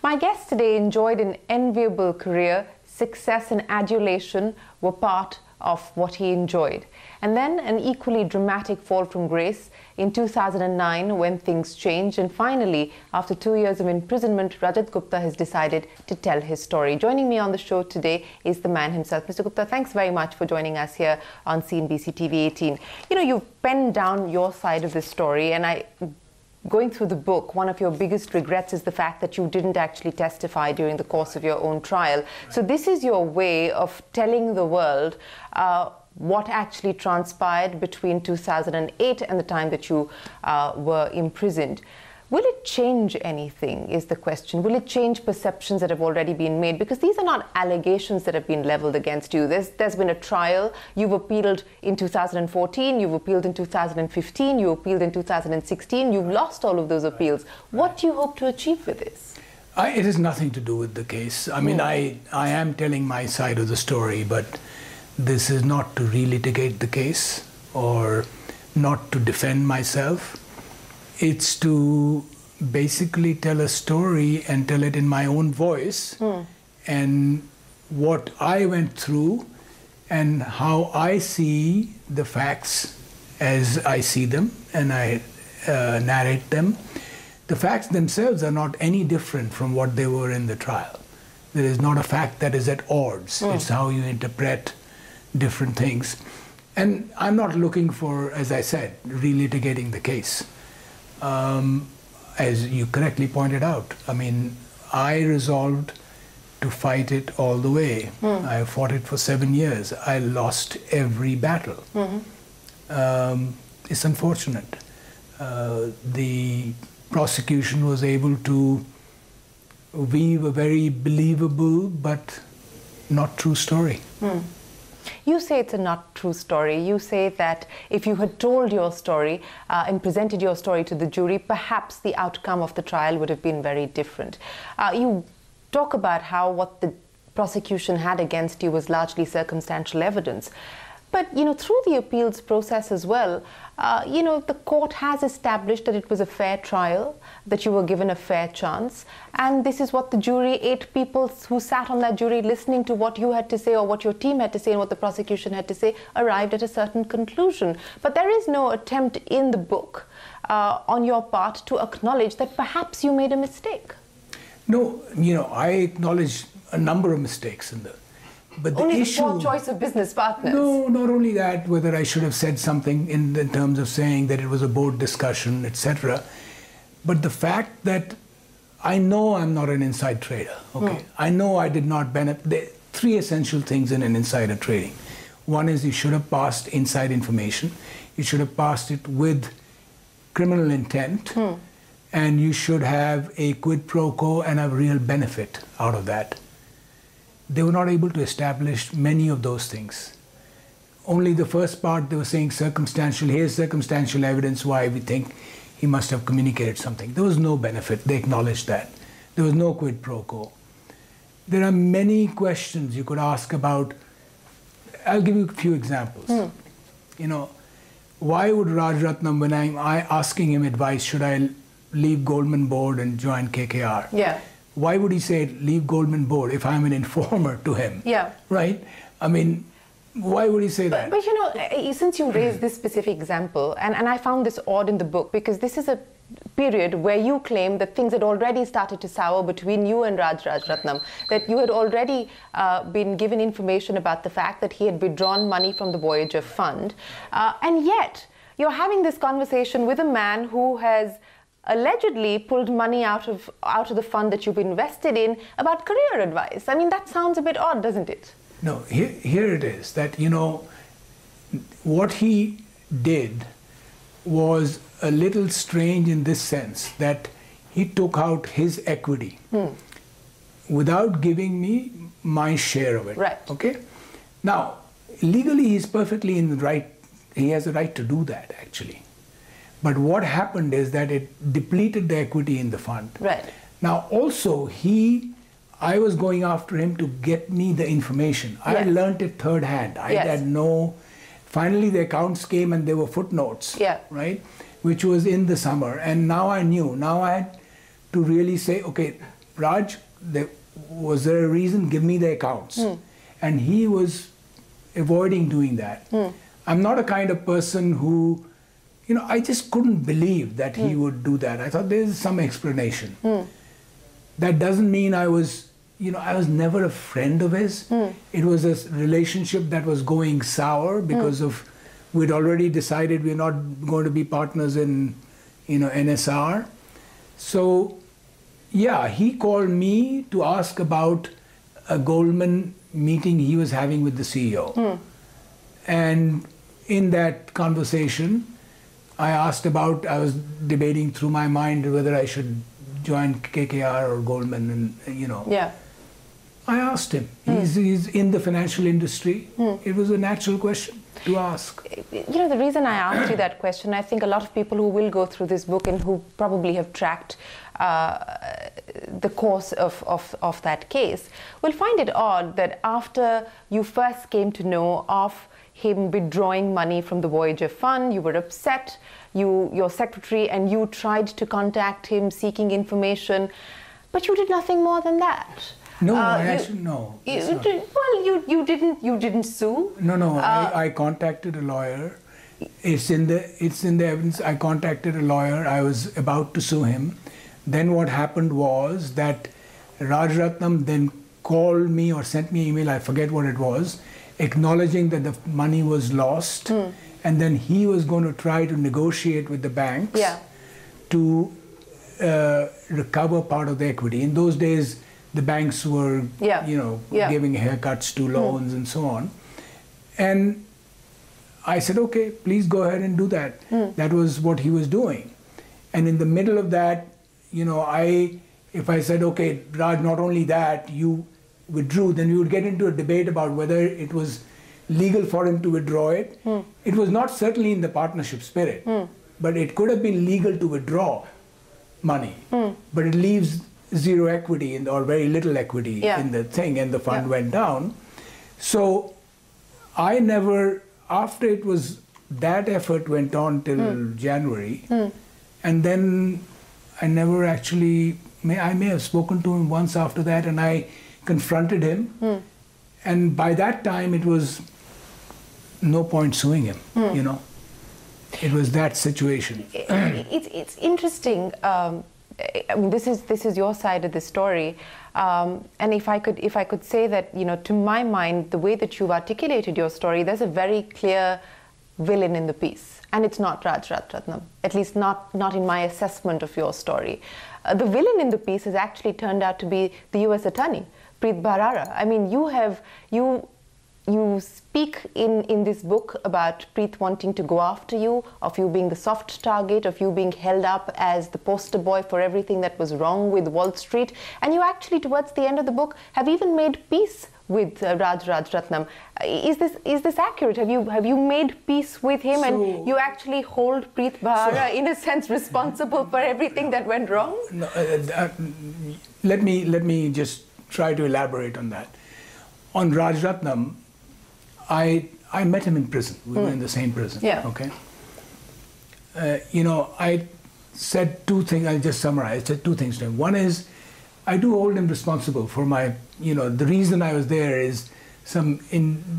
My guest today enjoyed an enviable career. Success and adulation were part of what he enjoyed. And then an equally dramatic fall from grace in 2009 when things changed. And finally, after 2 years of imprisonment, Rajat Gupta has decided to tell his story. Joining me on the show today is the man himself. Mr. Gupta, thanks very much for joining us here on CNBC-TV18. You know, you've penned down your side of the story, and going through the book, one of your biggest regrets is the fact that you didn't actually testify during the course of your own trial. Right. So this is your way of telling the world what actually transpired between 2008 and the time that you were imprisoned. Will it change anything, is the question? Will it change perceptions that have already been made? Because these are not allegations that have been leveled against you. There's been a trial. You've appealed in 2014, you've appealed in 2015, you appealed in 2016. You've lost all of those appeals. What do you hope to achieve with this? It has nothing to do with the case. I mean, I am telling my side of the story, but this is not to relitigate the case or not to defend myself. It's to basically tell a story and tell it in my own voice and what I went through and how I see the facts as I see them and I narrate them. The facts themselves are not any different from what they were in the trial. There is not a fact that is at odds. It's how you interpret different things. And I'm not looking for, as I said, relitigating the case. As you correctly pointed out, I mean, I resolved to fight it all the way. I fought it for 7 years. I lost every battle. It's unfortunate. The prosecution was able to weave a very believable but not true story. You say it's a not true story. You say that if you had told your story and presented your story to the jury, perhaps the outcome of the trial would have been very different. You talk about how what the prosecution had against you was largely circumstantial evidence. But, you know, through the appeals process as well, you know, the court has established that it was a fair trial, that you were given a fair chance. And this is what the jury, 8 people who sat on that jury listening to what you had to say or what your team had to say and what the prosecution had to say, arrived at a certain conclusion. But there is no attempt in the book on your part to acknowledge that perhaps you made a mistake. No, you know, I acknowledge a number of mistakes in the... But the only issue, the poor choice of business partners. No, not only that, whether I should have said something in terms of saying that it was a board discussion, etc. But the fact that I know I'm not an inside trader, okay? I know I did not benefit. There are 3 essential things in an insider trading. One is you should have passed inside information. You should have passed it with criminal intent. And you should have a quid pro quo and a real benefit out of that. They were not able to establish many of those things. Only the first part, they were saying circumstantial, here's circumstantial evidence why we think he must have communicated something. There was no benefit, they acknowledged that. There was no quid pro quo. There are many questions you could ask about. I'll give you a few examples. You know, why would Raj Rajaratnam, when I'm asking him advice, should I leave Goldman board and join KKR? Yeah. Why would he say, leave Goldman board if I'm an informer to him? Yeah. Right? I mean, why would he say that? But you know, since you raised this specific example, and I found this odd in the book, because this is a period where you claim that things had already started to sour between you and Raj Rajaratnam, that you had already been given information about the fact that he had withdrawn money from the Voyager fund, and yet you're having this conversation with a man who has allegedly pulled money out of the fund that you've invested in about career advice. I mean, that sounds a bit odd, doesn't it? No, here it is, that, you know, what he did was a little strange in this sense, that he took out his equity without giving me my share of it. Right. Okay? Now, legally he's perfectly in the right, he has a right to do that, actually. But what happened is that it depleted the equity in the fund. Right. Now, also, I was going after him to get me the information. I learned it third hand. I had no... Finally, the accounts came and there were footnotes, right? Which was in the summer. And now I knew. Now I had to really say, okay, Raj, was there a reason? Give me the accounts. And he was avoiding doing that. I'm not a kind of person who, I just couldn't believe that he would do that. I thought there's some explanation. That doesn't mean I was never a friend of his. It was a relationship that was going sour because of, we'd already decided we're not going to be partners in, NSR. So, yeah, he called me to ask about a Goldman meeting he was having with the CEO. And in that conversation, I was debating through my mind whether I should join KKR or Goldman, and Yeah. I asked him. He's in the financial industry. It was a natural question to ask. The reason I asked you that question, I think a lot of people who will go through this book and who probably have tracked the course of that case will find it odd that after you first came to know of him withdrawing money from the Voyager fund, you were upset, your secretary and you tried to contact him seeking information, but you did nothing more than that. No, no. You didn't sue. No. I contacted a lawyer. It's in the evidence. I contacted a lawyer. I was about to sue him. Then what happened was that Raj Rajaratnam then called me or sent me an email. I forget what it was, acknowledging that the money was lost, and then he was going to try to negotiate with the banks to recover part of the equity. In those days, the banks were, giving haircuts to loans and so on. And I said, okay, please go ahead and do that. That was what he was doing. And in the middle of that, if I said, okay, Raj, not only that, you withdrew, then we would get into a debate about whether it was legal for him to withdraw it. It was not certainly in the partnership spirit, but it could have been legal to withdraw money. But it leaves zero equity or very little equity in the thing, and the fund went down. So I never, after it was, that effort went on till January, and then I never actually, I may have spoken to him once after that, and I confronted him, and by that time it was no point suing him, It was that situation. It's interesting. I mean, this is your side of the story, and if I could say that, to my mind, the way that you've articulated your story, there's a very clear villain in the piece, and it's not Raj Rajaratnam, at least not in my assessment of your story. The villain in the piece has actually turned out to be the U.S. Attorney, Preet Bharara. I mean, you speak in this book about Preet wanting to go after you, of you being the soft target, of you being held up as the poster boy for everything that was wrong with Wall Street. And you actually, towards the end of the book, have even made peace with Raj Rajaratnam. Is this accurate? Have you made peace with him, and you actually hold Preet Bharara in a sense responsible for everything that went wrong? No, let me just try to elaborate on that. On Raj Rajaratnam, I met him in prison. We were in the same prison. Okay. I said two things. I'll just summarize. I said two things to him. One is, I do hold him responsible for my. The reason I was there is some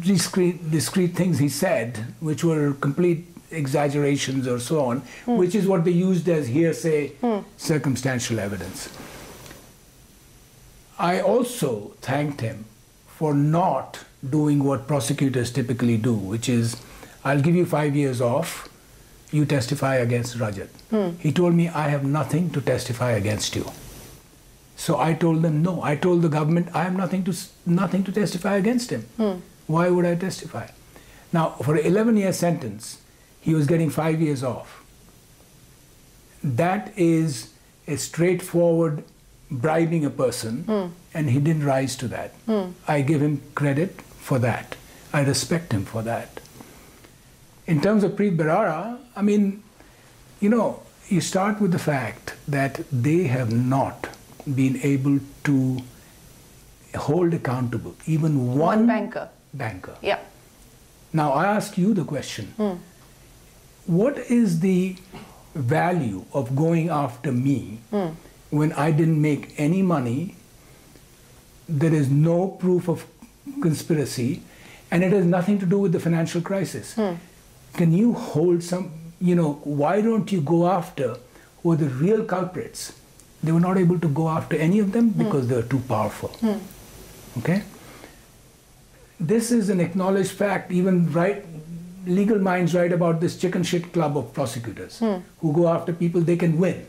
discrete things he said, which were complete exaggerations or so on, which is what they used as hearsay, circumstantial evidence. I also thanked him for not doing what prosecutors typically do, which is, I'll give you 5 years off, you testify against Rajat. He told me, I have nothing to testify against you. So I told them, no. I told the government, I have nothing to testify against him. Why would I testify? Now, for an 11-year sentence, he was getting 5 years off. That is a straightforward bribing a person, and he didn't rise to that. I give him credit for that. I respect him for that. In terms of Preet Bharara, I mean, you start with the fact that they have not been able to hold accountable even one banker. Yeah. Now I ask you the question, what is the value of going after me when I didn't make any money, there is no proof of conspiracy, and it has nothing to do with the financial crisis. Can you hold some, why don't you go after who are the real culprits? They were not able to go after any of them because they were too powerful. Okay? This is an acknowledged fact. Even legal minds write about this chicken shit club of prosecutors who go after people they can win.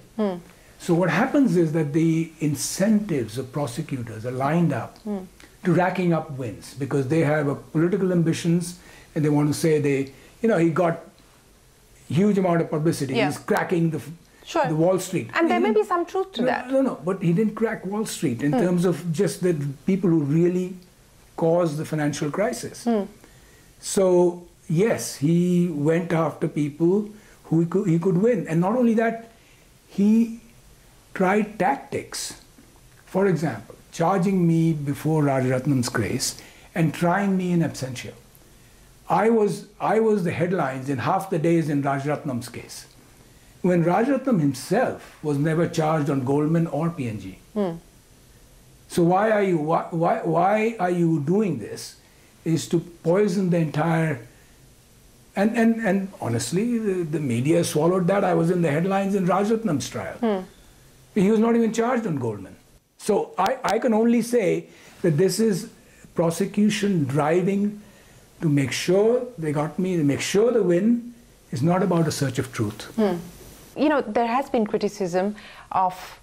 So what happens is that the incentives of prosecutors are lined up to racking up wins because they have political ambitions and they want to say he got huge amount of publicity. Yeah. He's cracking the Wall Street. And there may be some truth to that. No, but he didn't crack Wall Street in terms of just the people who really caused the financial crisis. So yes, he went after people who he could win. And not only that, he tried tactics. For example, charging me before Raj Rajaratnam's case and trying me in absentia. I was the headlines in half the days in Raj Rajaratnam's case, when Raj Rajaratnam himself was never charged on Goldman or P&G. So why are you doing this? Is to poison the entire. And honestly, the media swallowed that. I was in the headlines in Raj Rajaratnam's trial. He was not even charged on Goldman. So I can only say that this is prosecution driving to make sure they got me, to make sure the win is not about a search of truth. There has been criticism of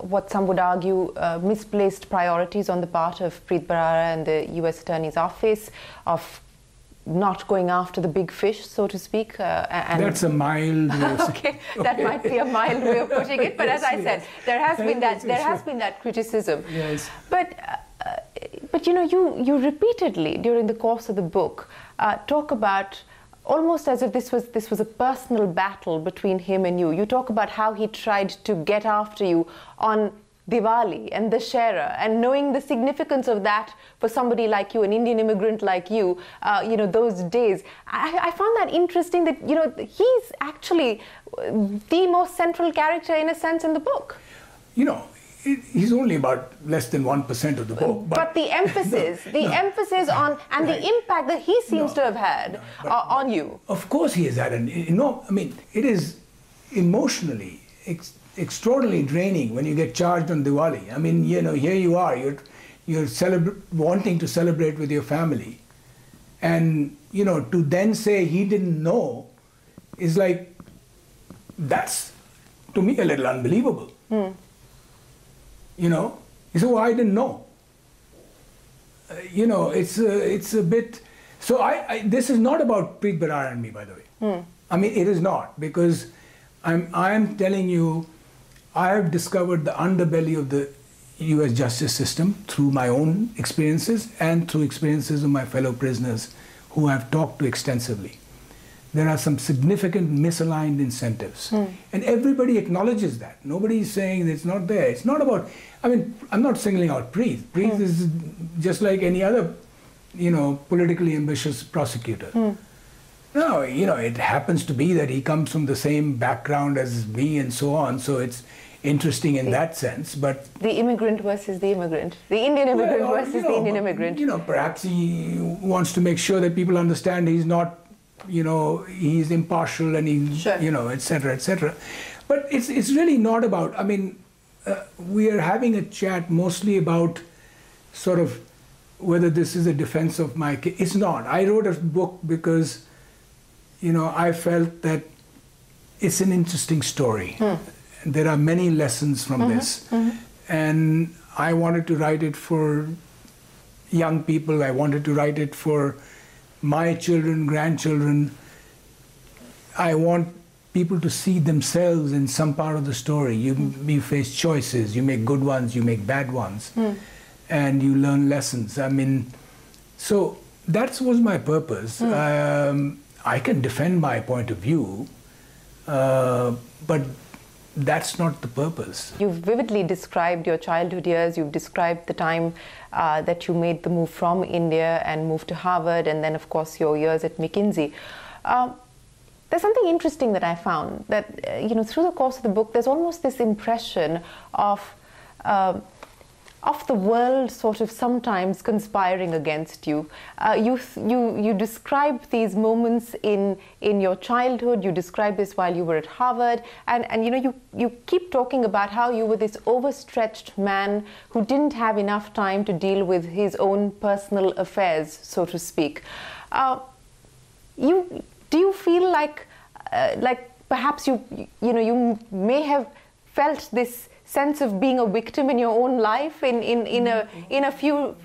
what some would argue misplaced priorities on the part of Preet Bharara and the US Attorney's Office of not going after the big fish, so to speak. That's a mild way of okay, that might be a mild way of putting it, but as I said, there has been that criticism. Yes. But you repeatedly during the course of the book talk about almost as if this was a personal battle between him and you. You talk about how he tried to get after you on Diwali and Dussehra, and knowing the significance of that for somebody like you, an Indian immigrant like you, those days. I found that interesting that, he's actually the most central character in a sense in the book. He's only about less than 1% of the book. But the emphasis, emphasis on, and the impact that he seems to have had on you. Of course he has had it is emotionally extraordinarily draining when you get charged on Diwali. Here you are, you're wanting to celebrate with your family. And, to then say he didn't know is like, that's, to me, a little unbelievable. He said, well, I didn't know. It's a bit, so this is not about Preet Bharara and me, by the way. It is not, because I'm telling you, I have discovered the underbelly of the US justice system through my own experiences and through experiences of my fellow prisoners who I've talked to extensively. There are some significant misaligned incentives. And everybody acknowledges that. Nobody is saying that it's not there. It's not about, I'm not singling out Preet. Preet is just like any other, politically ambitious prosecutor. No, it happens to be that he comes from the same background as me and so on, so it's interesting in that sense, but... The immigrant versus the immigrant. The Indian immigrant versus the Indian immigrant. Perhaps he wants to make sure that people understand he's not, he's impartial and he, et cetera, et cetera. But it's really not about, we are having a chat mostly about sort of whether this is a defense of my case. It's not. I wrote a book because I felt that it's an interesting story. There are many lessons from this. And I wanted to write it for young people. I wanted to write it for my children, grandchildren. I want people to see themselves in some part of the story. You face choices. You make good ones, you make bad ones. And you learn lessons. So that was my purpose. I can defend my point of view, but that's not the purpose. You've vividly described your childhood years. You've described the time that you made the move from India and moved to Harvard, and then, of course, your years at McKinsey. There's something interesting that I found, that through the course of the book, there's almost this impression of the world sort of sometimes conspiring against you. You describe these moments in your childhood. You describe this while you were at Harvard, and you keep talking about how you were this overstretched man who didn't have enough time to deal with his own personal affairs, so to speak. Do you feel like perhaps you may have felt this sense of being a victim in your own life in a few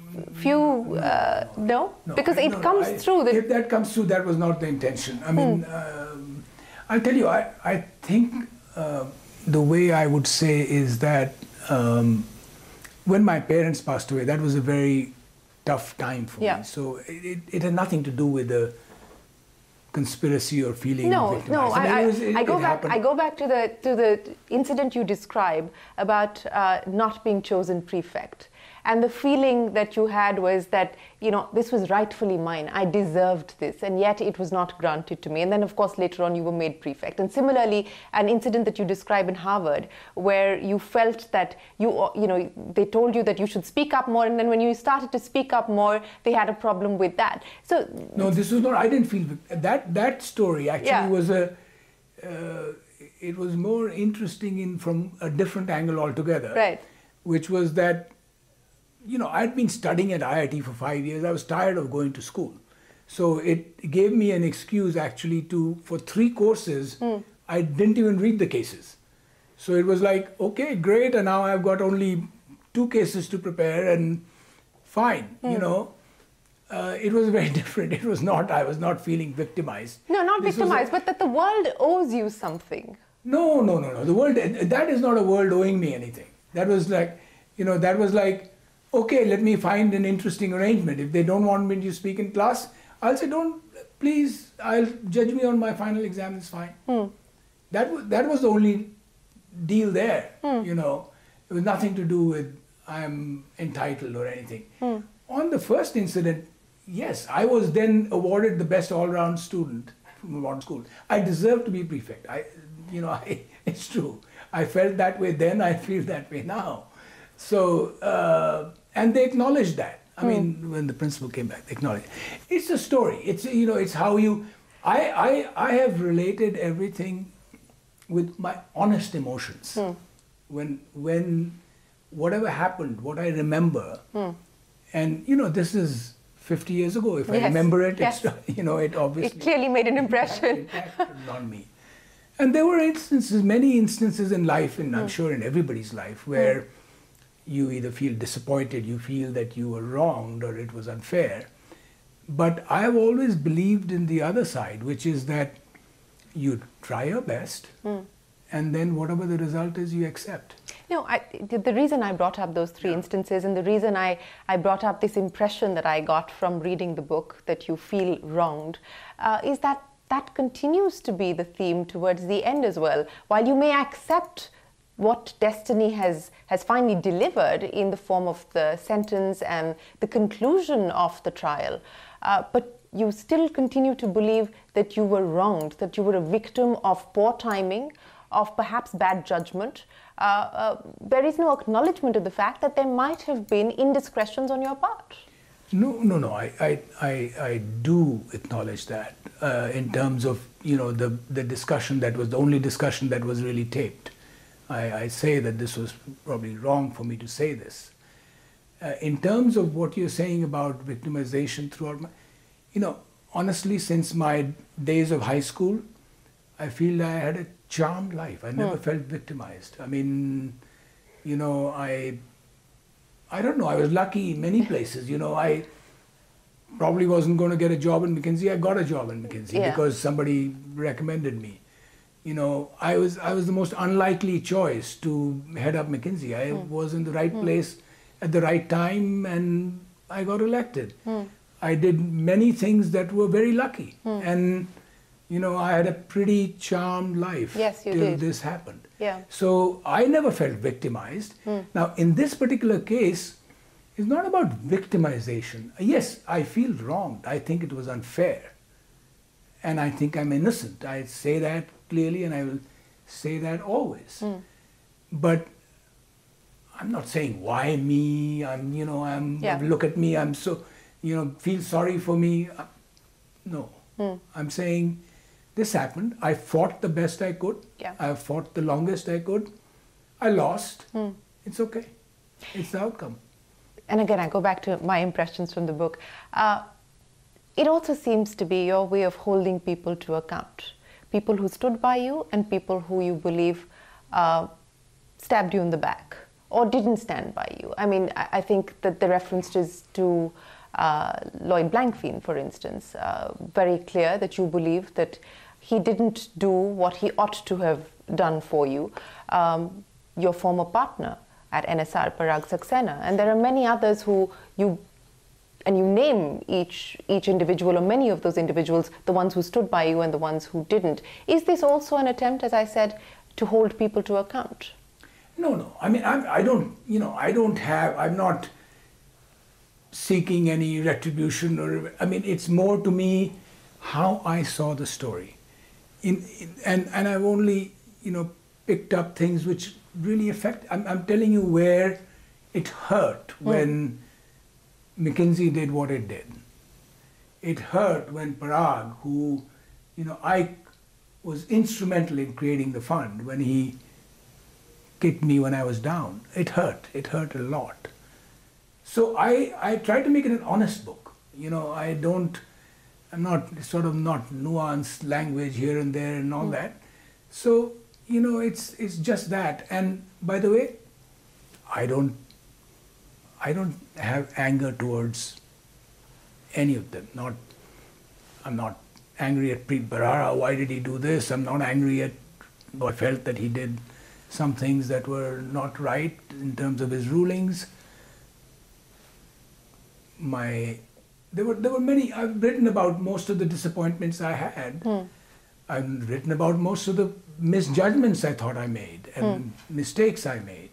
no? Because it comes through. If that comes through, that was not the intention. I mean, I'll tell you, I think the way I would say is that when my parents passed away, that was a very tough time for me. So it had nothing to do with the conspiracy or feeling victimized. No. I go back to the incident you describe about not being chosen prefect, and the feeling that you had was that this was rightfully mine. I deserved this, and yet it was not granted to me. And then, of course, later on you were made prefect. And similarly, an incident that you describe in Harvard, where you felt that they told you that you should speak up more, and then when you started to speak up more, they had a problem with that. So no, this was not. I didn't feel that story actually was it was more interesting from a different angle altogether. Right. Which was that, I'd been studying at IIT for 5 years. I was tired of going to school. So it gave me an excuse actually for 3 courses, I didn't even read the cases. So it was like, okay, great, and now I've got only 2 cases to prepare, and fine, It was very different. I was not feeling victimized. No, not victimized, but that the world owes you something. No. The world, that is not a world owing me anything. That was like, okay, let me find an interesting arrangement. If they don't want me to speak in class, I'll say, please, I'll judge me on my final exam, it's fine. That was the only deal there, It was nothing to do with I'm entitled or anything. On the first incident, yes, I was then awarded the best all-round student from one school. I deserve to be prefect. It's true. I felt that way then, I feel that way now. So, and they acknowledged that. I mean, when the principal came back, they acknowledged. It's a story. It's how you. I have related everything with my honest emotions. When whatever happened, what I remember, and this is 50 years ago. If I remember it, it's, it obviously. It clearly made an impression. Impacted on me. And there were many instances in life, and I'm sure in everybody's life, where you either feel disappointed, you feel that you were wronged or it was unfair. But I've always believed in the other side, which is that you try your best, and then whatever the result is, you accept. The reason I brought up those 3 instances, and the reason I brought up this impression that I got from reading the book, that you feel wronged, is that continues to be the theme towards the end as well. While you may accept what destiny has finally delivered in the form of the sentence and the conclusion of the trial, but you still continue to believe that you were wronged, that you were a victim of poor timing, of perhaps bad judgment. There is no acknowledgement of the fact that there might have been indiscretions on your part. No. I do acknowledge that in terms of the discussion that was the only discussion that was really taped. I say that this was probably wrong for me to say this. In terms of what you're saying about victimization throughout my, honestly, since my days of high school, I feel I had a charmed life. I never felt victimized. I mean, I don't know, I was lucky in many places. I probably wasn't going to get a job in McKinsey. I got a job in McKinsey because somebody recommended me. I was the most unlikely choice to head up McKinsey. I was in the right place at the right time, and I got elected. I did many things that were very lucky. And, I had a pretty charmed life till this happened. So I never felt victimized. Now, in this particular case, it's not about victimization. Yes, I feel wronged. I think it was unfair. and I think I'm innocent. I say that clearly, and I will say that always. But I'm not saying why me. Look at me. I'm so, feel sorry for me. No, I'm saying this happened. I fought the best I could. Yeah. I fought the longest I could. I lost. It's okay. It's the outcome. And again, I go back to my impressions from the book. It also seems to be your way of holding people to account. People who stood by you and people who you believe stabbed you in the back or didn't stand by you. I mean, I think that the reference is to Lloyd Blankfein, for instance, very clear that you believe that he didn't do what he ought to have done for you. Your former partner at NSR, Parag Saxena, and there are many others who you name each individual or many of those individuals, the ones who stood by you and the ones who didn't. Is this also an attempt, as I said, to hold people to account? No. I mean, I'm not seeking any retribution it's more to me how I saw the story. And I've only, picked up things which really affect. I'm telling you where it hurt when McKinsey did what it did. It hurt when Parag, who, I was instrumental in creating the fund, when he kicked me when I was down. It hurt a lot. So I tried to make it an honest book. I'm not nuanced language here and there and all that. So, it's just that. And by the way, I don't have anger towards any of them. I'm not angry at Preet Bharara. Why did he do this? I'm not angry at. I felt that he did some things that were not right in terms of his rulings. There were many. I've written about most of the disappointments I had. I've written about most of the misjudgments I thought I made and mistakes I made.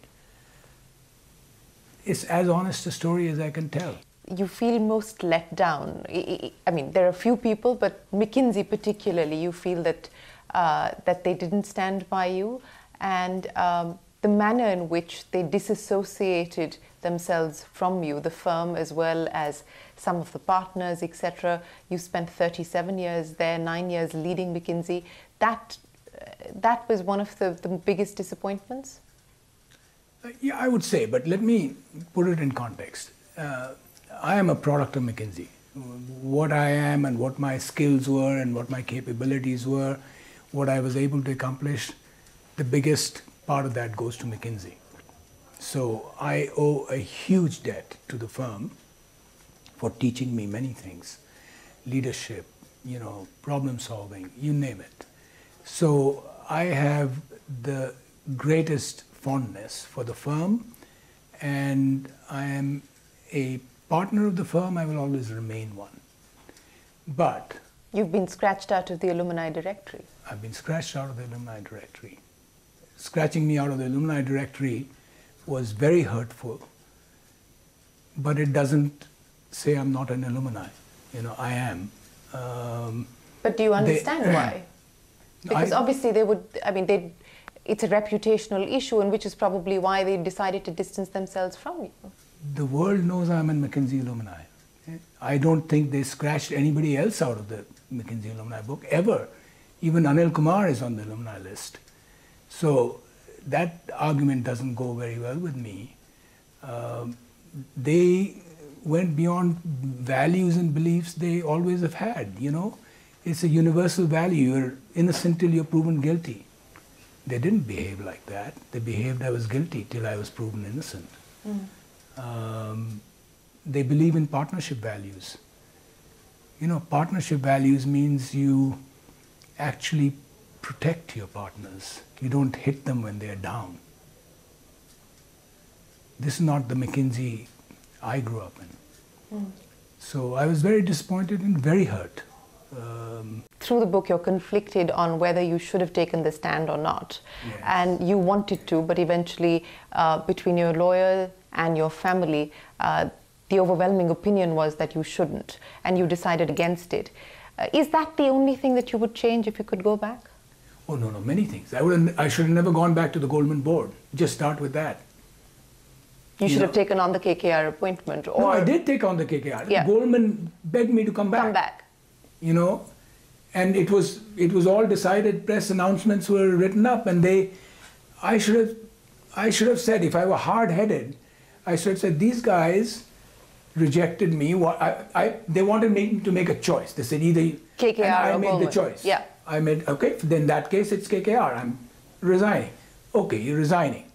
It's as honest a story as I can tell. You feel most let down. I mean, there are a few people, but McKinsey particularly, you feel that that they didn't stand by you, and the manner in which they disassociated themselves from you, the firm as well as some of the partners, etc. You spent 37 years there, 9 years leading McKinsey. That was one of the biggest disappointments? Yeah, I would say, but let me put it in context. I am a product of McKinsey. What I am and what my skills were and what my capabilities were, what I was able to accomplish, the biggest part of that goes to McKinsey. So I owe a huge debt to the firm for teaching me many things. Leadership, problem solving, you name it. So I have the greatest fondness for the firm, and I am a partner of the firm. I will always remain one. But you've been scratched out of the alumni directory. I've been scratched out of the alumni directory. Scratching me out of the alumni directory was very hurtful, but it doesn't say I'm not an alumni. I am. But do you understand why? Because obviously they would, it's a reputational issue, and which is probably why they decided to distance themselves from you. The world knows I'm a McKinsey alumni. I don't think they scratched anybody else out of the McKinsey alumni book, ever. Even Anil Kumar is on the alumni list. So that argument doesn't go very well with me. They went beyond values and beliefs they always have had, It's a universal value. You're innocent till you're proven guilty. They didn't behave like that. They behaved I was guilty till I was proven innocent. They believe in partnership values. Partnership values means you actually protect your partners. You don't hit them when they're down. This is not the McKinsey I grew up in. So I was very disappointed and very hurt. Through the book, you're conflicted on whether you should have taken the stand or not. Yes. And you wanted to, but eventually, between your lawyer and your family, the overwhelming opinion was that you shouldn't, and you decided against it. Is that the only thing that you would change if you could go back? Oh, no, many things. I should have never gone back to the Goldman board. Just start with that. You should have taken on the KKR appointment. Or... No, I did take on the KKR. Yeah. Goldman begged me to come back. Come back. You know, and it was all decided. Press announcements were written up, and I should have said, if I were hard-headed, I should have said, these guys rejected me. They wanted me to make a choice. They said either KKR and I or made Goldman. the choice. Yeah. I made, okay, then in that case it's KKR. I'm resigning. Okay, you're resigning.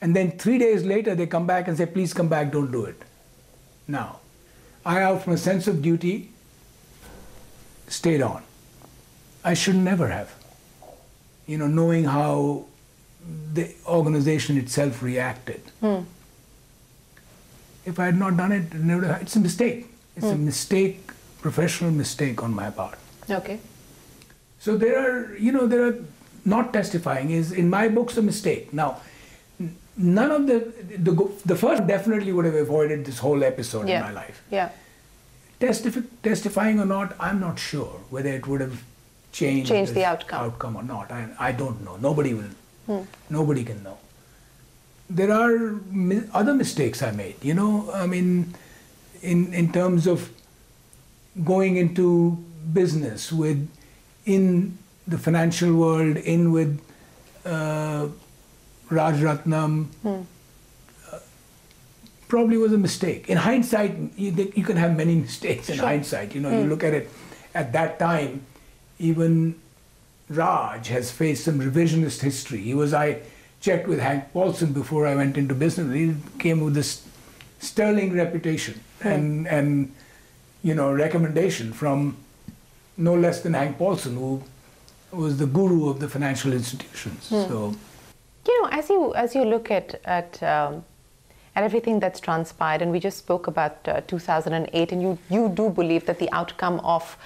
And then 3 days later they come back and say, please come back, don't do it. Now, I, out from a sense of duty, stayed on. I should never have. You know, knowing how the organization itself reacted. If I had not done it, it's a mistake. It's a mistake, professional mistake on my part. Okay. So there are not testifying is, in my books, a mistake. Now, none of the first definitely would have avoided this whole episode in my life. Yeah. Testifying or not, I'm not sure whether it would have changed the outcome or not. I don't know. Nobody will. Nobody can know. There are other mistakes I made. You know, I mean, in terms of going into business in the financial world, with Raj Rajaratnam, probably was a mistake. In hindsight, you can have many mistakes in hindsight. You know, you look at it at that time, even Raj has faced some revisionist history. I checked with Hank Paulson before I went into business. He came with this sterling reputation and recommendation from no less than Hank Paulson, who was the guru of the financial institutions. So, you know, as you look at everything that's transpired, and we just spoke about 2008, and you do believe that the outcome of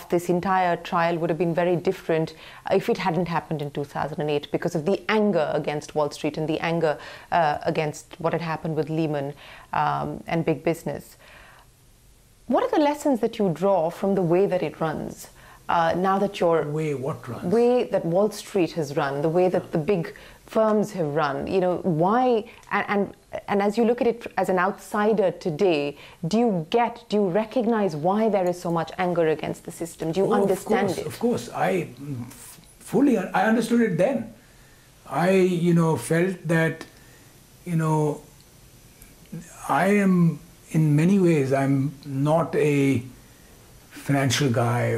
this entire trial would have been very different if it hadn't happened in 2008 because of the anger against Wall Street and the anger against what had happened with Lehman and big business. What are the lessons that you draw from the way that it runs? Now that way that Wall Street has run, the way that the big firms have run, you know, why, and as you look at it as an outsider today, do you recognize why there is so much anger against the system? Do you understand it? Of course, I understood it then. I, felt that, I am, in many ways, I'm not a financial guy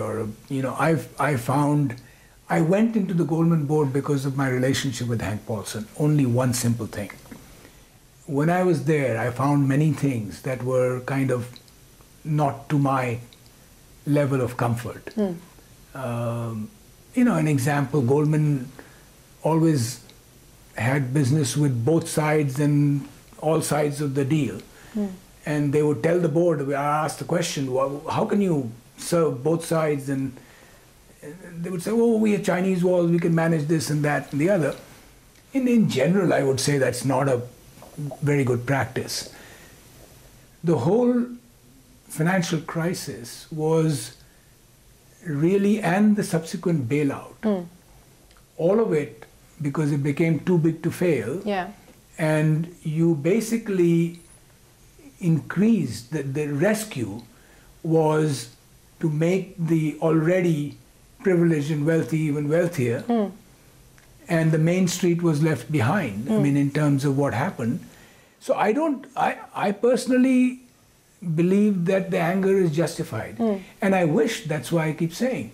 I went into the Goldman board because of my relationship with Hank Paulson. Only one simple thing. When I was there, I found many things that were kind of not to my level of comfort. An example, Goldman always had business with both sides and all sides of the deal. And they would tell the board, I asked the question, well, how can you serve both sides? And they would say, oh, we have Chinese walls, we can manage this and that and the other. In general, I would say that's not a very good practice. The whole financial crisis was really, and the subsequent bailout, all of it, because it became too big to fail, and you basically increased, the rescue was to make the already privileged and wealthy even wealthier, and the main street was left behind, I mean, in terms of what happened. So I personally believe that the anger is justified. And I wish, that's why I keep saying,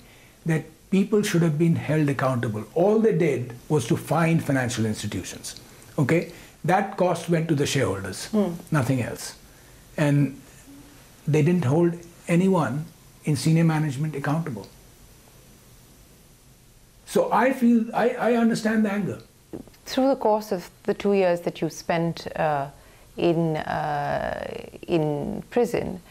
that people should have been held accountable. All they did was to fine financial institutions, okay? That cost went to the shareholders, nothing else. And they didn't hold anyone in senior management accountable. So I feel, I understand the anger. Through the course of the 2 years that you spent in prison,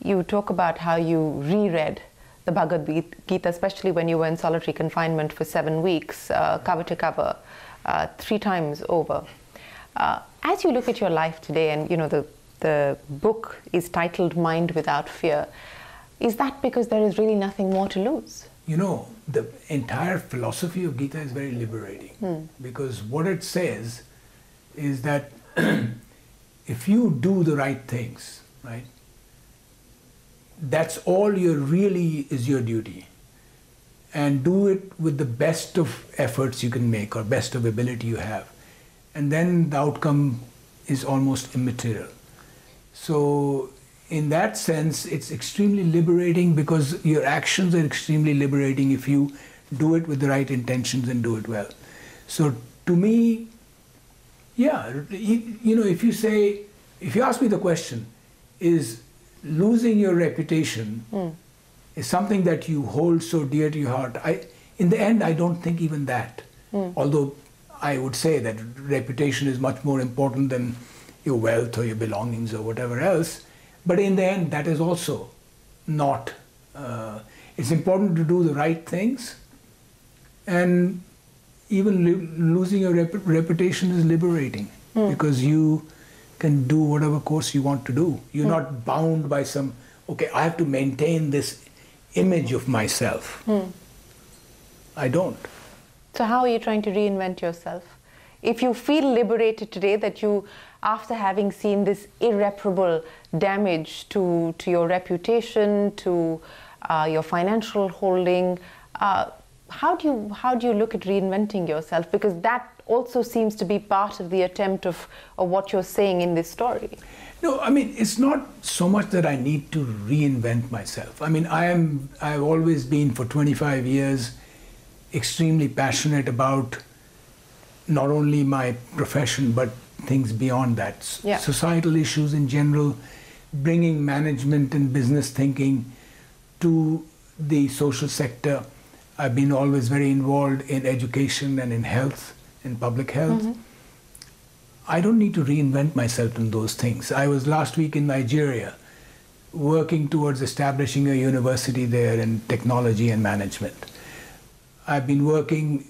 you talk about how you reread the Bhagavad Gita, especially when you were in solitary confinement for 7 weeks, cover to cover, 3 times over. As you look at your life today, and the book is titled Mind Without Fear, Is that because there is really nothing more to lose? You know, the entire philosophy of Gita is very liberating, because what it says is that if you do the right things, right, that's all really is your duty. And do it with the best of efforts you can make, or best of ability you have. And then the outcome is almost immaterial. So in that sense, it's extremely liberating, because your actions are extremely liberating if you do it with the right intentions and do it well. So to me, yeah, you know, if you ask me the question, is losing your reputation is something that you hold so dear to your heart, in the end, I don't think even that. Although I would say that reputation is much more important than your wealth or your belongings or whatever else. But in the end, that is also not. It's important to do the right things, and even losing your reputation is liberating, because you can do whatever course you want to do. You're not bound by some, okay, I have to maintain this image of myself. I don't. So how are you trying to reinvent yourself? If you feel liberated today, that you, after having seen this irreparable damage to your reputation, to your financial holding, how do you look at reinventing yourself? Because that also seems to be part of the attempt of what you're saying in this story. No, I mean, it's not so much that I need to reinvent myself. I mean, I've always been, for 25 years, extremely passionate about not only my profession, but things beyond that. Yeah. Societal issues in general, bringing management and business thinking to the social sector. I've been always very involved in education and in health, in public health. I don't need to reinvent myself in those things. I was last week in Nigeria working towards establishing a university there in technology and management. I've been working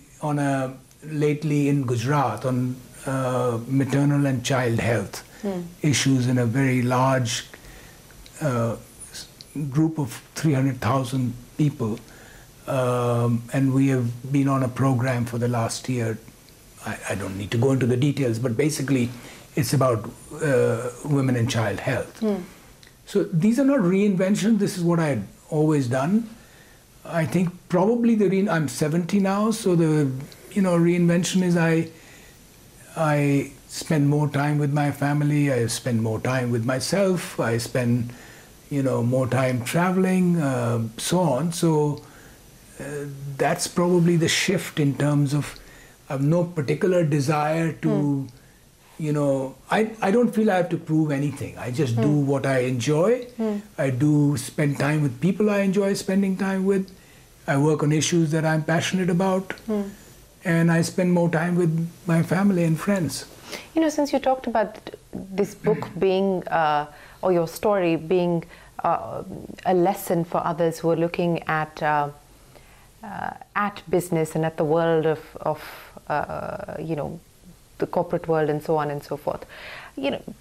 lately in Gujarat on maternal and child health issues in a very large group of 300,000 people. And we have been on a program for the last year. I don't need to go into the details, but basically it's about women and child health. So these are not reinventions. This is what I had always done. I think probably I'm 70 now, so the reinvention is I spend more time with my family. I spend more time with myself. I spend more time traveling, so on. So that's probably the shift in terms of I have no particular desire to, I don't feel I have to prove anything. I just do what I enjoy. I do spend time with people I enjoy spending time with. I work on issues that I'm passionate about. And I spend more time with my family and friends. Since you talked about this book being, or your story being a lesson for others who are looking at business and at the world of the corporate world and so on and so forth.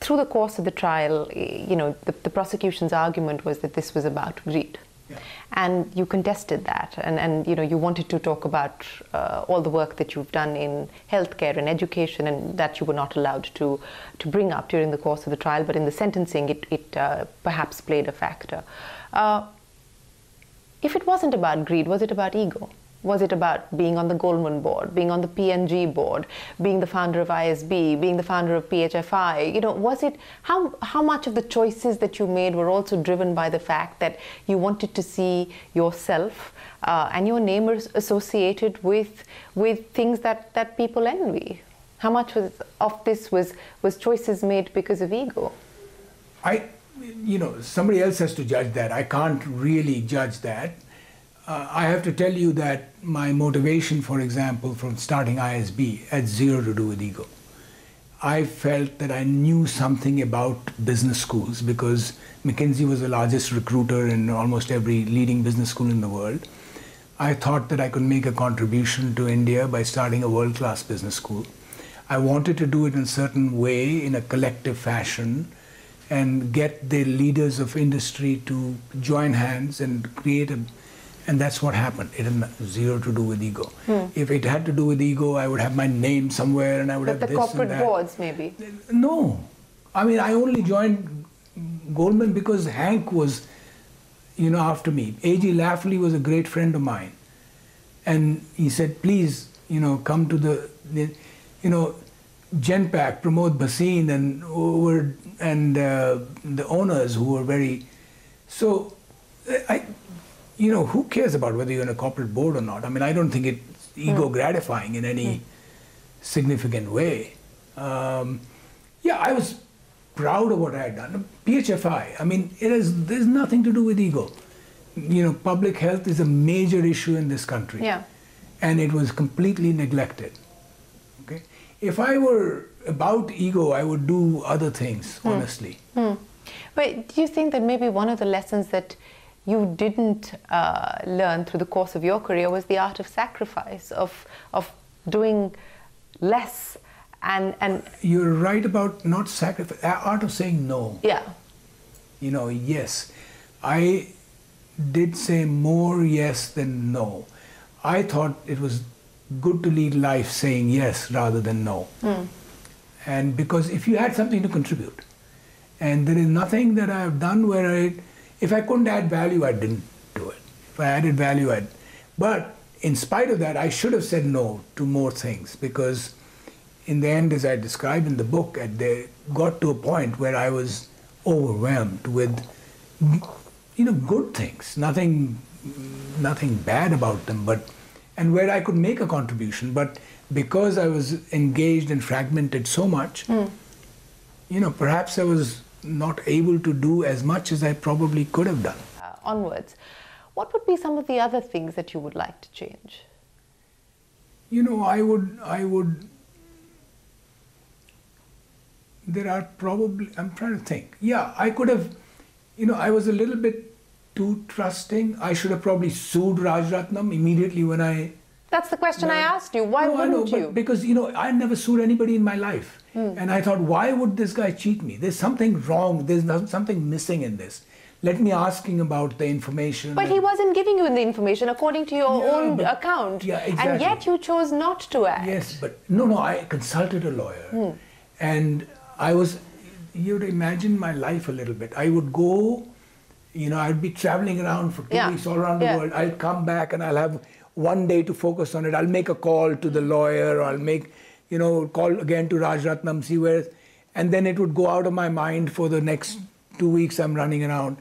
Through the course of the trial, the prosecution's argument was that this was about greed. Yeah. And you contested that, and you wanted to talk about all the work that you've done in healthcare and education, and that you were not allowed to bring up during the course of the trial, but in the sentencing it perhaps played a factor. If it wasn't about greed, was it about ego? Was it about being on the Goldman board, being on the P&G board, being the founder of ISB, being the founder of PHFI? Was it, how much of the choices that you made were also driven by the fact that you wanted to see yourself and your name associated with things that people envy? How much of this was choices made because of ego? Somebody else has to judge that. I can't really judge that. I have to tell you that my motivation, for example, from starting ISB had zero to do with ego. I felt that I knew something about business schools because McKinsey was the largest recruiter in almost every leading business school in the world. I thought that I could make a contribution to India by starting a world-class business school. I wanted to do it in a certain way, in a collective fashion, and get the leaders of industry to join hands and create a, and that's what happened. It had zero to do with ego. If it had to do with ego, I would have my name somewhere and I would have this and that. But the corporate boards, maybe? No. I mean, I only joined Goldman because Hank was, after me. A.G. Lafley was a great friend of mine. And he said, please, come to the Genpact, Pramod Bhasin, and the owners who were very, so who cares about whether you're in a corporate board or not? I mean, I don't think it's ego gratifying in any significant way. I was proud of what I had done. PHFI, I mean, there's nothing to do with ego. Public health is a major issue in this country. Yeah. And it was completely neglected. Okay? If I were about ego, I would do other things, honestly. But do you think that maybe one of the lessons that you didn't learn through the course of your career was the art of sacrifice, of doing less and You're right about not sacrifice, art of saying no. Yeah. Yes. I did say more yes than no. I thought it was good to lead life saying yes rather than no. And because if you had something to contribute, and there is nothing that I have done where if I couldn't add value, I didn't do it. If I added value, but in spite of that, I should have said no to more things, because in the end, as I describe in the book, they got to a point where I was overwhelmed with, good things, nothing bad about them, and where I could make a contribution. But because I was engaged and fragmented so much, perhaps I was not able to do as much as I probably could have done. Onwards, what would be some of the other things that you would like to change? I would. There are probably, I'm trying to think. Yeah, I could have, I was a little bit too trusting. I should have probably sued Raj Rajaratnam immediately when I... That's the question I asked you. Why wouldn't you? Because, I never sued anybody in my life. And I thought, why would this guy cheat me? There's something wrong. There's something missing in this. Let me ask him about the information. But he wasn't giving you the information according to your own account. Yeah, exactly. And yet you chose not to act. Yes, but no, I consulted a lawyer. And you'd imagine my life a little bit. I would go, I'd be traveling around for 2 weeks all around the world. I'll come back and I'll have one day to focus on it. I'll make a call to the lawyer, or I'll make, call again to Raj Rajaratnam, see where, and then it would go out of my mind for the next 2 weeks I'm running around.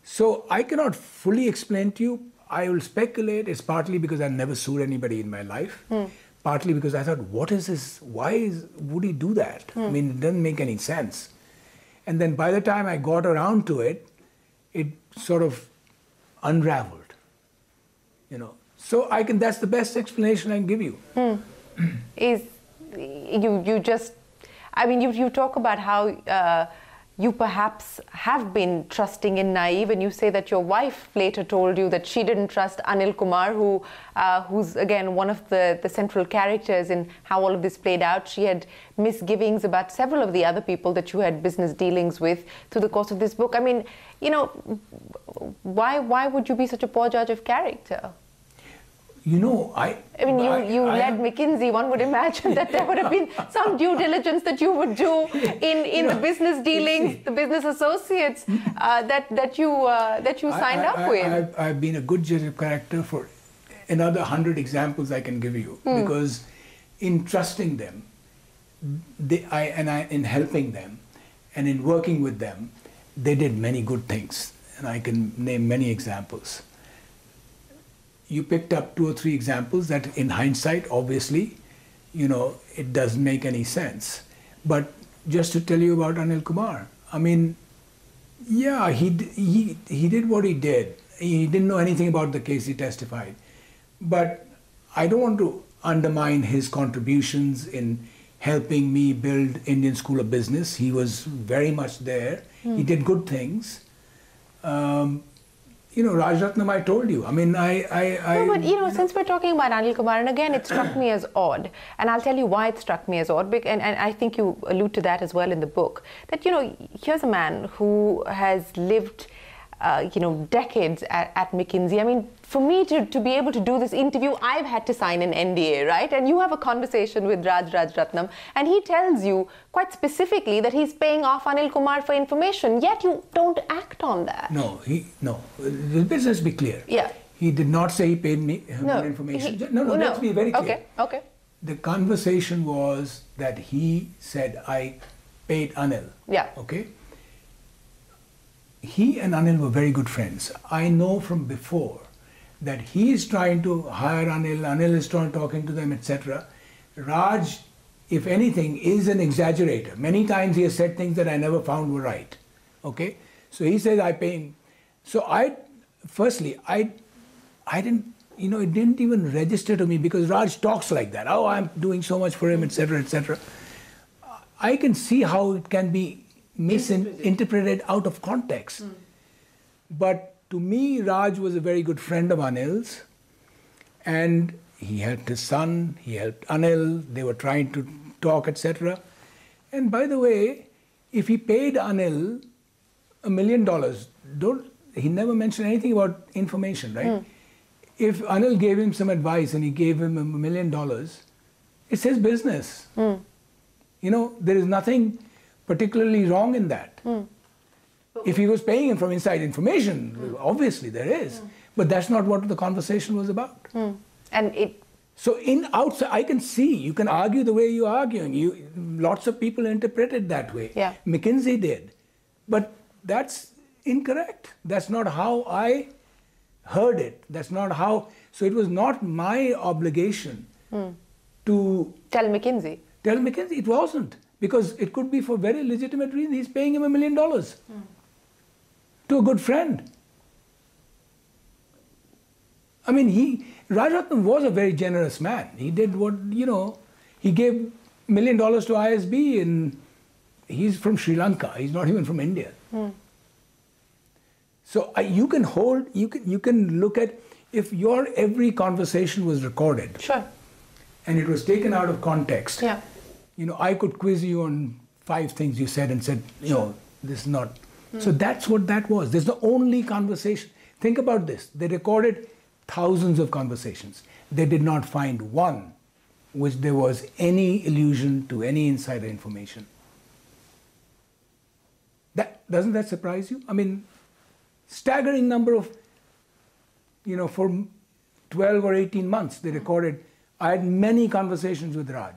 So I cannot fully explain to you. I will speculate. It's partly because I never sued anybody in my life. Partly because I thought, what is this? Would he do that? I mean, it doesn't make any sense. And then by the time I got around to it, it sort of unraveled, So that's the best explanation I can give you. You talk about how you perhaps have been trusting and naive, and you say that your wife later told you that she didn't trust Anil Kumar, who's again one of the central characters in how all of this played out. She had misgivings about several of the other people that you had business dealings with through the course of this book. I mean, why would you be such a poor judge of character? You led McKinsey. One would imagine that there would have been some due diligence that you would do in the business dealings, the business associates that you signed up with. I've been a good judge of character for another 100 examples I can give you, because in trusting them, in helping them, and in working with them, they did many good things, and I can name many examples. You picked up 2 or 3 examples that in hindsight, obviously, it doesn't make any sense. But just to tell you about Anil Kumar, I mean, yeah, he did what he did. He didn't know anything about the case, he testified. But I don't want to undermine his contributions in helping me build Indian School of Business. He was very much there. He did good things. Rajaratnam, I told you. I mean, No, but since we're talking about Anil Kumar, and again, it struck me as odd, and I'll tell you why it struck me as odd, and I think you allude to that as well in the book, that, here's a man who has lived, decades at McKinsey. I mean, for me to be able to do this interview, I've had to sign an NDA, right? And you have a conversation with Raj Rajaratnam, and he tells you quite specifically that he's paying off Anil Kumar for information, yet you don't act on that. No. Let's be clear. Yeah. He did not say he paid me information. Let's be very clear. Okay. The conversation was that he said, I paid Anil. Yeah. Okay? He and Anil were very good friends. I know from before that he is trying to hire Anil, Anil is talking to them, etc. Raj, if anything, is an exaggerator. Many times he has said things that I never found were right. Okay? So he says, I pay him. So I didn't, it didn't even register to me because Raj talks like that. Oh, I'm doing so much for him, etc., etc. I can see how it can be misinterpreted out of context. But to me, Raj was a very good friend of Anil's, and he helped his son, he helped Anil, they were trying to talk, etc. And by the way, if he paid Anil $1 million, he never mentioned anything about information, right? If Anil gave him some advice and he gave him $1 million, it's his business. There is nothing particularly wrong in that. If he was paying him from inside information, obviously there is. But that's not what the conversation was about. So outside, I can see, you can argue the way you're arguing. Lots of people interpret it that way. Yeah. McKinsey did. But that's incorrect. That's not how I heard it. That's not how. So it was not my obligation to tell McKinsey. It wasn't. Because it could be for very legitimate reasons. He's paying him $1 million to a good friend. I mean, Rajaratnam was a very generous man. He did what, he gave $1 million to ISB, and he's from Sri Lanka. He's not even from India. So you can look at, if your every conversation was recorded. Sure. And it was taken out of context. Yeah. I could quiz you on 5 things you said and said, this is not. So that's what that was. There's the only conversation. Think about this. They recorded thousands of conversations. They did not find one which there was any allusion to any insider information. Doesn't that surprise you? I mean, staggering number of, for 12 or 18 months they recorded. I had many conversations with Raj.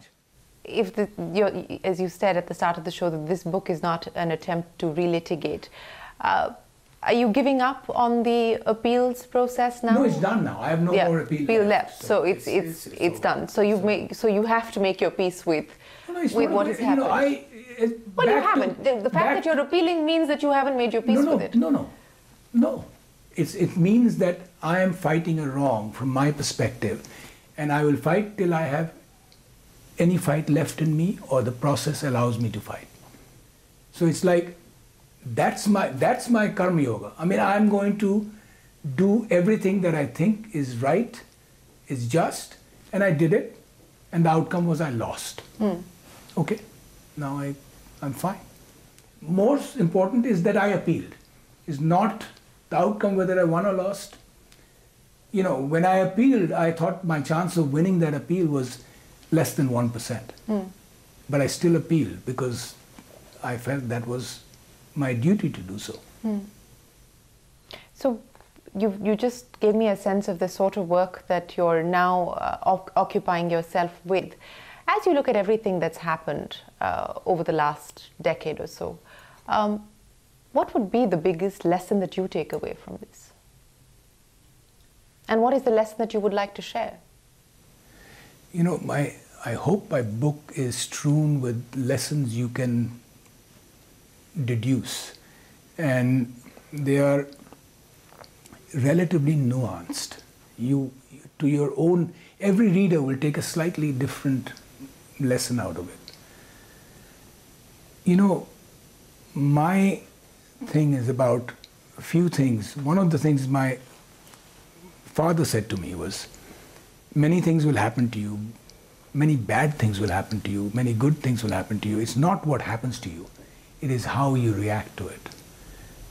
If as you said at the start of the show, that this book is not an attempt to relitigate, are you giving up on the appeals process now? No, it's done now. I have no more appeal left. So it's done. So you have to make your peace with what has happened. Well, you haven't. The fact that you're appealing means that you haven't made your peace with it. No. It means that I am fighting a wrong from my perspective, and I will fight till I have any fight left in me, or the process allows me to fight. So it's like, that's my karma yoga. I mean, I'm going to do everything that I think is right, is just, and I did it, and the outcome was I lost. Okay, now I'm fine. Most important is that I appealed. It's not the outcome whether I won or lost. When I appealed, I thought my chance of winning that appeal was less than 1%. But I still appealed because I felt that was my duty to do so. So you just gave me a sense of the sort of work that you're now occupying yourself with. As you look at everything that's happened over the last decade or so, what would be the biggest lesson that you take away from this? And what is the lesson that you would like to share? I hope my book is strewn with lessons you can deduce, and they are relatively nuanced. To your own, every reader will take a slightly different lesson out of it. My thing is about a few things. One of the things my father said to me was, many things will happen to you, many bad things will happen to you, many good things will happen to you. It's not what happens to you, it is how you react to it.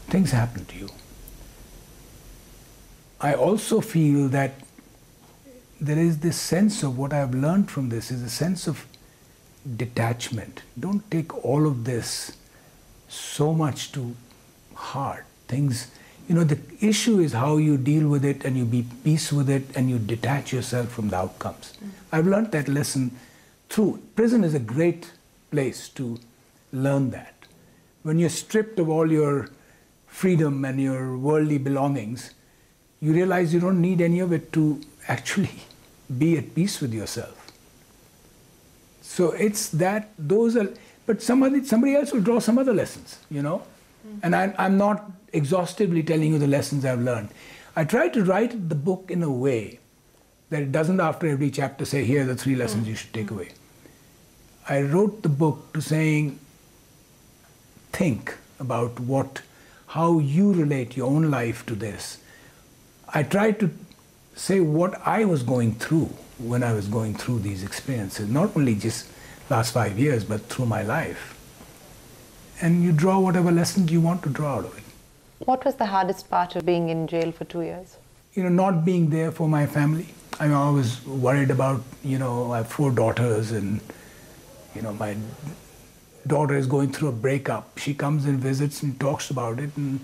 Things happen to you. I also feel that there is this sense of what I've learned from this is a sense of detachment. Don't take all of this so much to heart. Things, the issue is how you deal with it and you be peace with it and you detach yourself from the outcomes. I've learned that lesson through. Prison is a great place to learn that. When you're stripped of all your freedom and your worldly belongings, you realize you don't need any of it to actually be at peace with yourself. So it's that, but somebody else will draw some other lessons, And I'm not exhaustively telling you the lessons I've learned. I try to write the book in a way that it doesn't after every chapter say, here are the 3 lessons you should take away. I wrote the book to saying, think about how you relate your own life to this. I tried to say what I was going through when I was going through these experiences, not only just last 5 years, but through my life. And you draw whatever lessons you want to draw out of it. What was the hardest part of being in jail for 2 years? Not being there for my family. I was worried about, I have 4 daughters and, my daughter is going through a breakup. She comes and visits and talks about it, and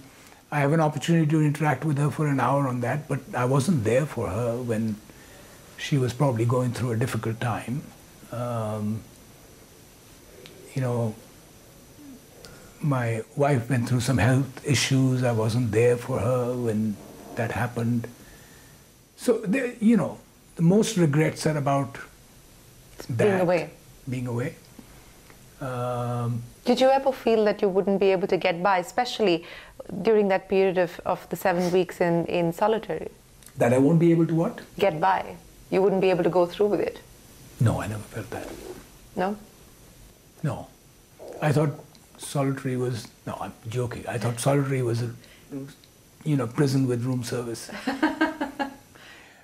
I have an opportunity to interact with her for an hour on that, but I wasn't there for her when she was probably going through a difficult time. My wife went through some health issues. I wasn't there for her when that happened. So, the most regrets are about that. Being away. Did you ever feel that you wouldn't be able to get by, especially during that period of the 7 weeks in solitary? That I won't be able to what? Get by. You wouldn't be able to go through with it? No, I never felt that. No? No. I thought solitary was, no, I'm joking. I thought solitary was a prison with room service.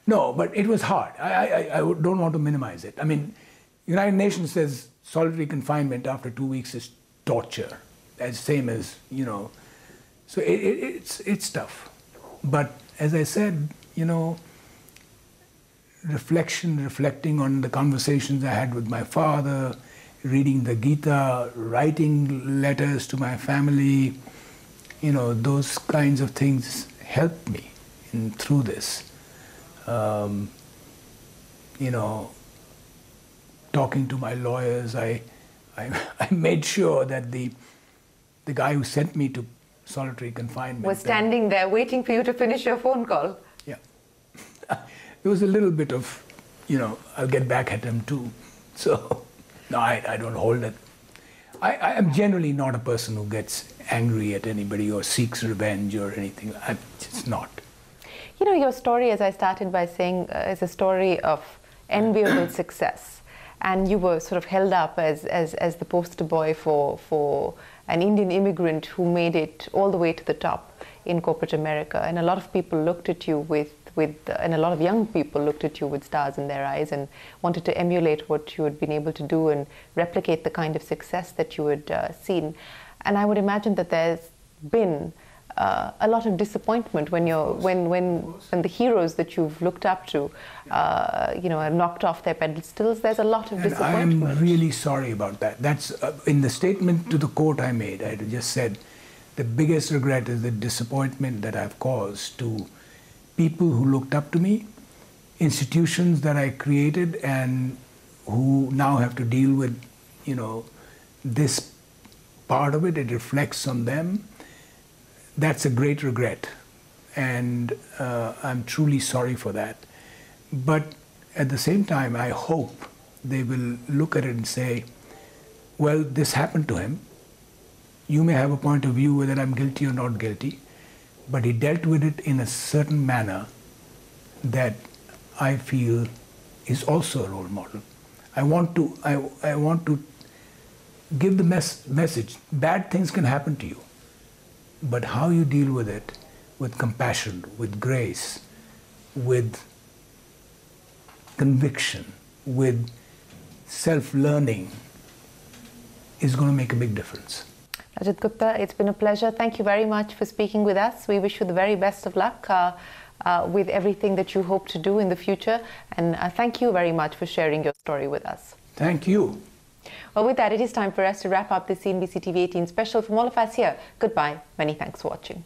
No, but it was hard. I don't want to minimize it. United Nations says solitary confinement after 2 weeks is torture, as same as, so it's tough. But as I said, reflecting on the conversations I had with my father, reading the Gita, writing letters to my family, those kinds of things helped me through this. Talking to my lawyers, I made sure that the guy who sent me to solitary confinement was standing there waiting for you to finish your phone call. Yeah. There was a little bit of, I'll get back at him too. So, no, I don't hold it. I am generally not a person who gets angry at anybody or seeks revenge or anything. I'm just not. Your story, as I started by saying, is a story of enviable success. And you were sort of held up as the poster boy for an Indian immigrant who made it all the way to the top in corporate America. And a lot of people looked at you and a lot of young people looked at you with stars in their eyes and wanted to emulate what you had been able to do and replicate the kind of success that you had seen. And I would imagine that there's been a lot of disappointment when the heroes that you've looked up to, are knocked off their pedestals. There's a lot of disappointment. I am really sorry about that. That's in the statement to the court I made. I just said the biggest regret is the disappointment that I've caused to people who looked up to me, institutions that I created, and who now have to deal with, this part of it. It reflects on them. That's a great regret, and I'm truly sorry for that. But at the same time, I hope they will look at it and say, well, this happened to him. You may have a point of view whether I'm guilty or not guilty, but he dealt with it in a certain manner that I feel is also a role model. I want to give the message, bad things can happen to you, but how you deal with it with compassion, with grace, with conviction, with self-learning is going to make a big difference. Rajat Gupta, it's been a pleasure. Thank you very much for speaking with us. We wish you the very best of luck with everything that you hope to do in the future. And thank you very much for sharing your story with us. Thank you. Well, with that, it is time for us to wrap up this CNBC TV18 special. From all of us here, goodbye. Many thanks for watching.